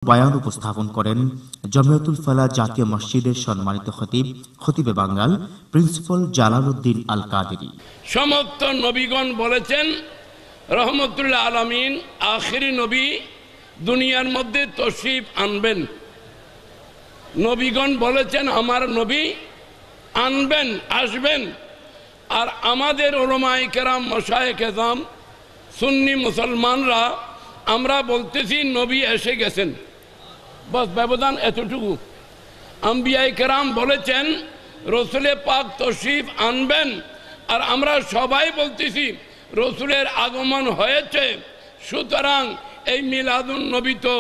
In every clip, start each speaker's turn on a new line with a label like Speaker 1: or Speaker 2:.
Speaker 1: বয়ান উপস্থাপন করেন জমিয়তুল ফালাহ জাতীয় মসজিদের সম্মানিত খতিবে বাঙ্গাল প্রিন্সিপাল জালালউদ্দিন আল কাদেরী।
Speaker 2: সমস্ত নবীগণ বলেছেন রহমতুল্লাহ আলামিন আখিরি নবী দুনিয়ার মধ্যে তশরিফ আনবেন। নবীগণ বলেছেন আমার নবী আনবেন, আসবেন। আর আমাদের উলামায়ে কেরাম মাশায়েখ এযাম সুন্নি মুসলমানরা আমরা বলতেছি নবী এসে গেছেন, বস ব্যবধান এতটুকু। আম্বিয়ায়ে কেরাম বলেছেন রসুলের পাক তশরিফ আনবেন, আর আমরা সবাই বলতেছি রসুলের আগমন হয়েছে। সুতরাং এই মিলাদুন নবী তো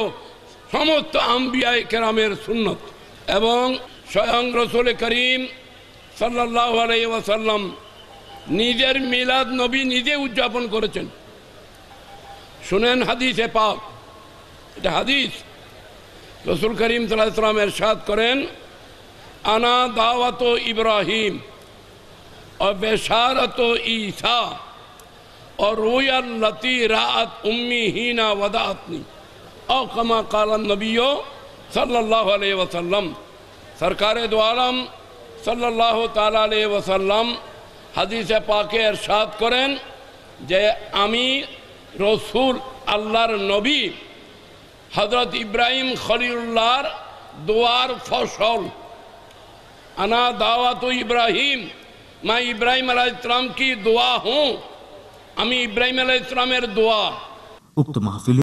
Speaker 2: সমস্ত আম্বিয়ায়ে কেরামের সুন্নত। এবং স্বয়ং রসুল করিম সাল্লাল্লাহু আলাইহি ওয়াসাল্লাম নিজের মিলাদ নবী নিজে উদযাপন করেছেন। শুনেন হাদিসে পাক, এটা হাদিস। রসুল করিম সাল্লাল্লাহু আলাইহি ওয়াসাল্লাম ইরশাদ করেন, আনা দাওয়াত ইব্রাহিম और बेशारत ईसा और रोया लती रात उम्मी हीना वदातनी और कमा काला नबियो सल्लल्लाहु अलैहि वसल्लम। सरकार दो आलम सल्लल्लाहु ताला अलैहि वसल्लम हदीसे पाके इरशाद करें जे आमी रसूल आल्लाहर नबी हजरत इब्राहिम खलीलुल्लाहर दुआर फसल। अना दावत इब्राहिम, मैं इब्राहिम अलैहिस्सलाम की दुआ हूँ, আমি ইব্রাহিম আলাইহিস সালামের দোয়া।
Speaker 1: উক্ত মাহফিলে